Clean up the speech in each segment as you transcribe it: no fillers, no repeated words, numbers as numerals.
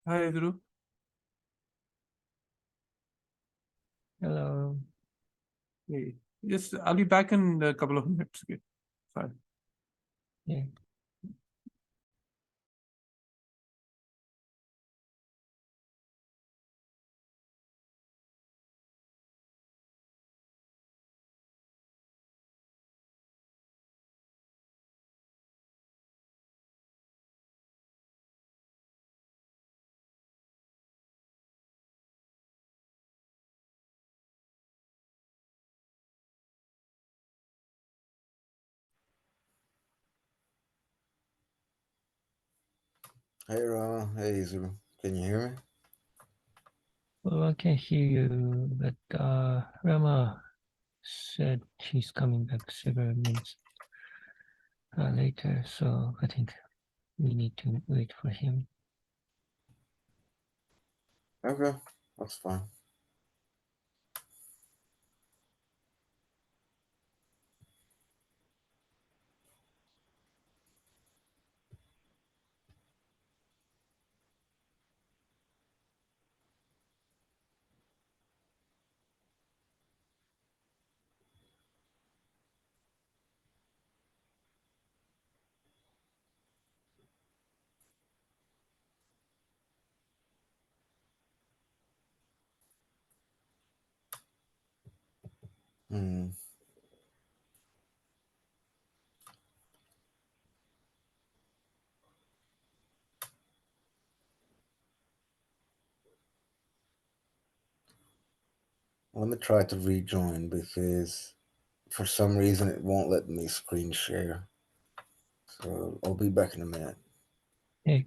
Hi, Dhruv. Hello. Hey. Yes, I'll be back in a couple of minutes. Okay, fine. Yeah. Hey Rama, hey Zulu. Can you hear me? Well, I can hear you, but Rama said he's coming back several minutes later, so I think we need to wait for him. Okay, that's fine. Hmm. Let me try to rejoin because for some reason it won't let me screen share. So I'll be back in a minute. Hey.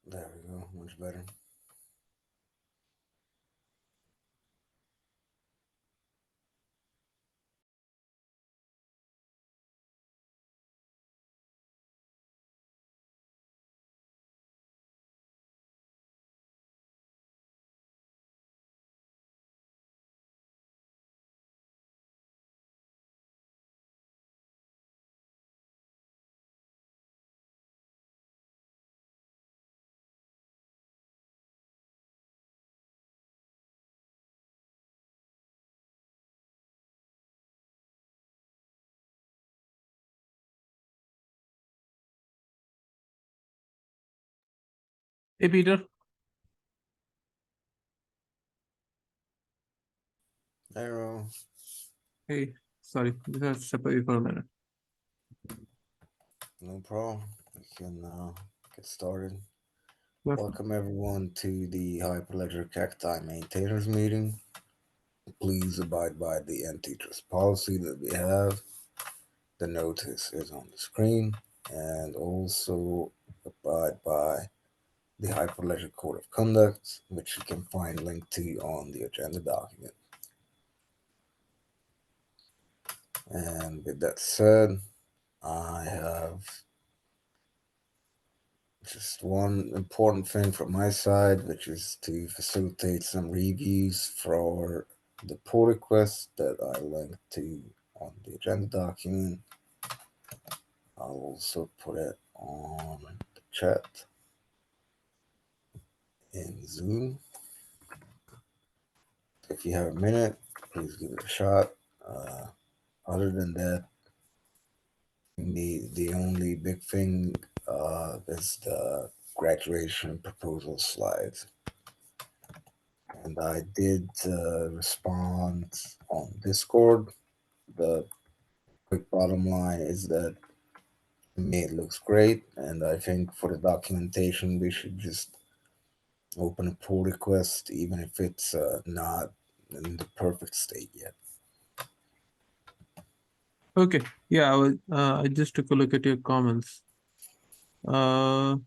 There we go, much better. Hey, Peter. Hey Rama. Hey, sorry, just have to step away for a minute. No problem. We can get started. Yep. Welcome everyone to the Hyperledger Cacti maintainers meeting. Please abide by the antitrust policy that we have. The notice is on the screen, and also abide by the Hyperledger Code of Conduct, which you can find linked to on the agenda document. And with that said, I have just one important thing from my side, which is to facilitate some reviews for the pull request that I linked to on the agenda document. I'll also put it on the chat in Zoom. If you have a minute, please give it a shot. Other than that, The only big thing is the graduation proposal slides. And I did respond on Discord. The quick bottom line is that to me it looks great, and I think for the documentation we should just open a pull request, even if it's not in the perfect state yet. Okay, yeah, I just took a look at your comments. Okay.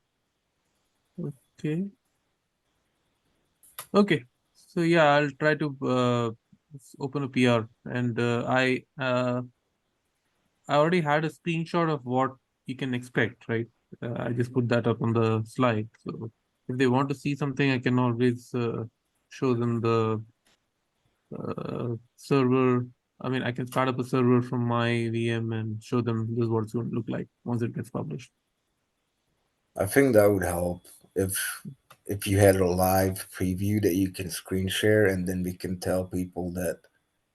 Okay, so yeah, I'll try to open a PR, and I already had a screenshot of what you can expect, right? I just put that up on the slide. So if they want to see something, I can always show them the server. I mean, I can start up a server from my VM and show them this is what it's going to look like once it gets published. I think that would help if you had a live preview that you can screen share, and then we can tell people that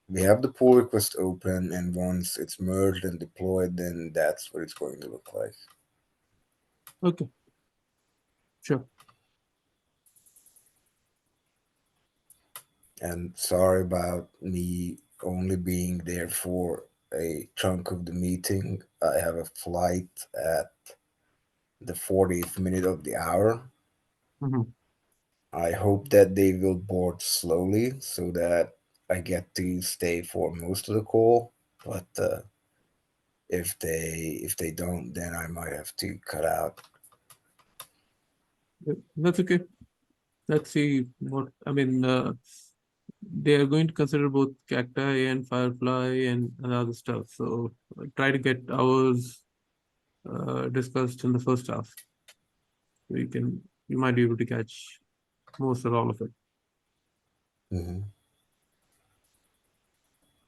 we have the pull request open, and once it's merged and deployed, then that's what it's going to look like. Okay, sure. And sorry about me only being there for a chunk of the meeting. I have a flight at the 40th minute of the hour. Mhm. I hope that they will board slowly so that I get to stay for most of the call. But if they don't, then I might have to cut out. That's okay. Let's see what I mean. They are going to consider both Cacti and Firefly and other stuff. So try to get ours discussed in the first half. So you might be able to catch most or all of it. Mm-hmm.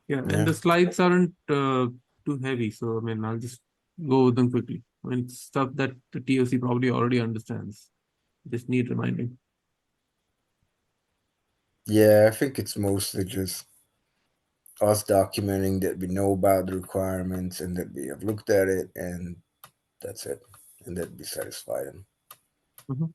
Yeah, Yeah. and the slides aren't too heavy, so I mean I'll just go with them quickly. I mean it's stuff that the TOC probably already understands. Just need reminding. Yeah, I think it's mostly just us documenting that we know about the requirements and that we have looked at it, and that's it, and that we satisfy them. Mhm.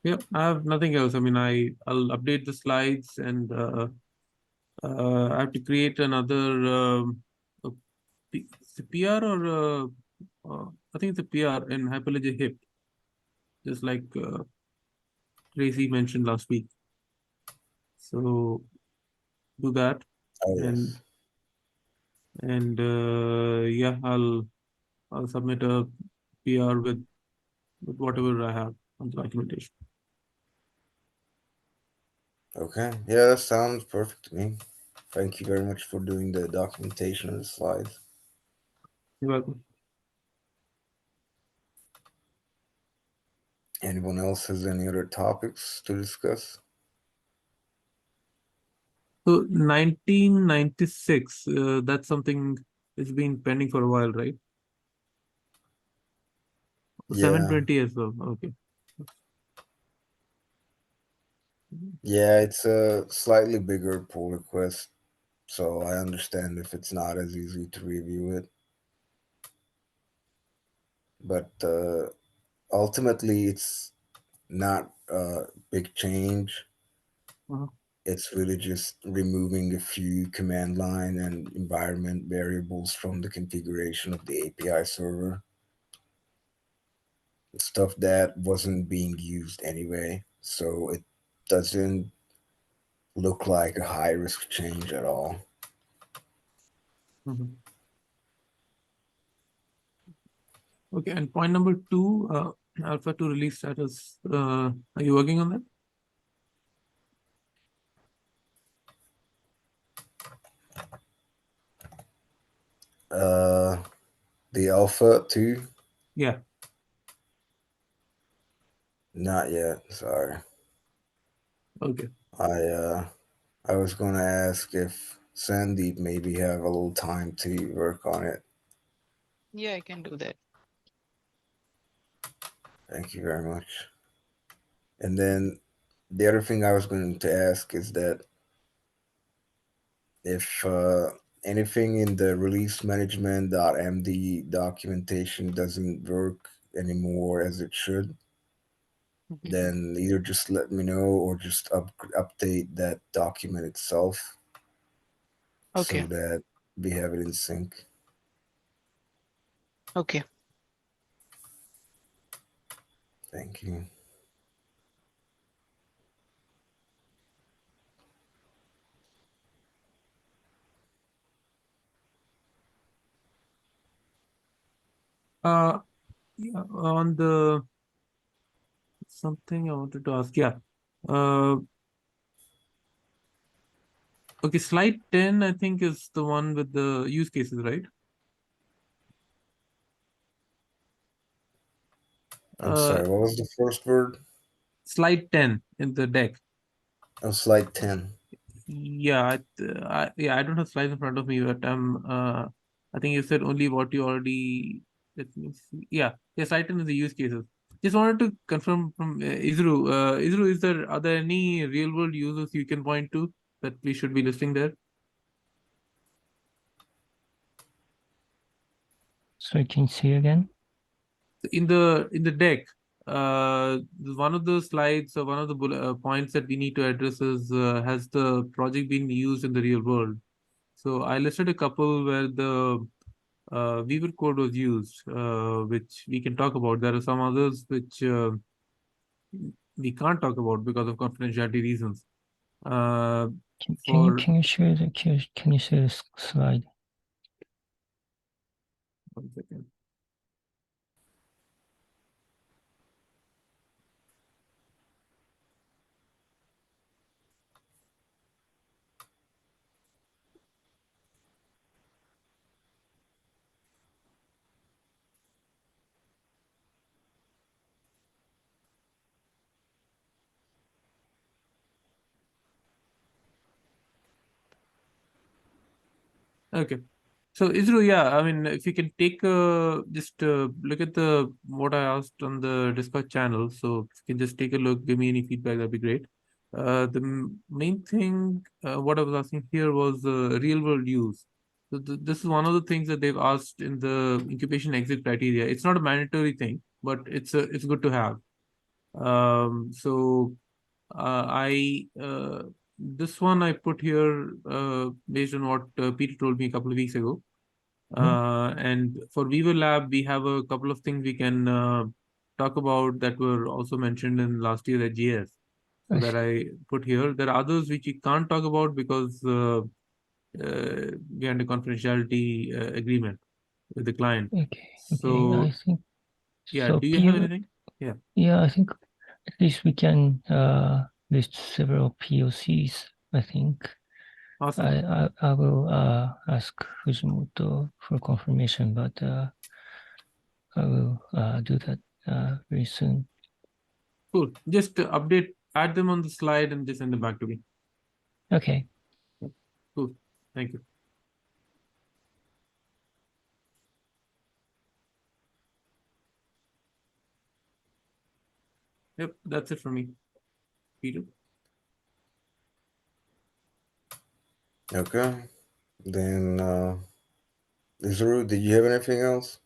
Yeah, I have nothing else. I mean, I'll update the slides and I have to create another it's a PR or I think it's a PR in Hyperledger HIP, just like Tracy mentioned last week. So do that, Oh and yes. yeah, I'll submit a PR with whatever I have on the documentation. Okay. Yeah, that sounds perfect to me. Thank you very much for doing the documentation and the slides. You're welcome. Anyone else has any other topics to discuss? So 1996, that's something that's been pending for a while, right? Yeah. 720 as well. Okay. Yeah, it's a slightly bigger pull request, so I understand if it's not as easy to review it. But ultimately, it's not a big change. Uh-huh. It's really just removing a few command line and environment variables from the configuration of the API server. Stuff that wasn't being used anyway, so it doesn't look like a high risk change at all. Mhm. Okay, and point number 2, Alpha 2 release status. Are you working on that? The alpha 2? Yeah. Not yet, sorry. Okay. I was gonna ask if Sandeep maybe have a little time to work on it. Yeah, I can do that. Thank you very much. And then the other thing I was going to ask is that if anything in the release management.md documentation doesn't work anymore as it should, Mhm. then either just let me know or just update that document itself so Okay. that we have it in sync. Okay. Thank you. Uh, yeah, on the something I wanted to ask. Yeah. Uh, okay, slide 10, I think, is the one with the use cases, right? I'm sorry, what was the first word? Slide 10 in the deck. Oh, slide 10. Yeah, I don't have slides in front of me, but I think you said only what you already. Let me see. Yeah, slide 10 is the use cases. Just wanted to confirm from Isru. Isru, are there any real world users you can point to that we should be listing there? So can you see again? In the deck, one of the slides or one of the points that we need to address is has the project been used in the real world? So I listed a couple where the Weaver code was used, which we can talk about. There are some others which we can't talk about because of confidentiality reasons. For Can you share the can you share the slide? 1 second. Okay. So Isru, yeah, I mean, if you can take just look at the what I asked on the Discord channel. So if you can just take a look, give me any feedback, that'd be great. The main thing, what I was asking here was real world use. So this is one of the things that they've asked in the incubation exit criteria. It's not a mandatory thing, but it's good to have. So I this one I put here based on what Peter told me a couple of weeks ago. And for Weaver Lab, we have a couple of things we can talk about that were also mentioned in last year at GS. So that I put here. There are others which we can't talk about because we had a confidentiality agreement with the client. Okay, So I think yeah, so. do you have anything? Yeah. Yeah, I think at least we can list several POCs. I think Awesome. I will ask Fujimoto for confirmation, but I will do that very soon. Cool. Just add them on the slide and just send them back to me. Okay. Cool. Thank you. Yep, that's it for me. Peter? Okay. Then, Zuru, did you have anything else?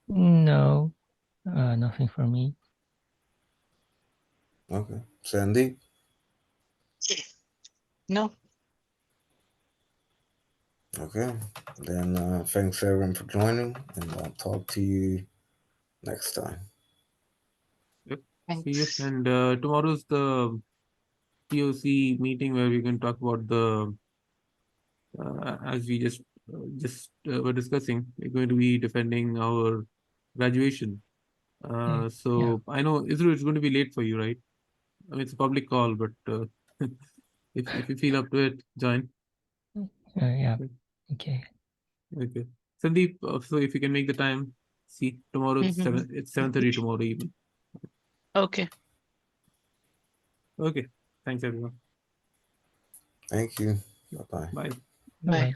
No, nothing for me. Okay. Sandeep? No. Okay. Then, thanks everyone for joining, and I'll talk to you next time. Yep. See you. Thanks. And tomorrow's the POC meeting where we can talk about the as we were discussing, we're going to be defending our graduation. So I know Israel is going to be late for you, right? I mean, it's a public call, but if you feel up to it, join. Yeah. Okay. Okay. Okay. Sandeep, so if you can make the time, see tomorrow it's Mhm. 7:30 tomorrow evening. Okay. Okay. Thanks everyone. Thank you. Bye-bye. Bye. Bye. Bye.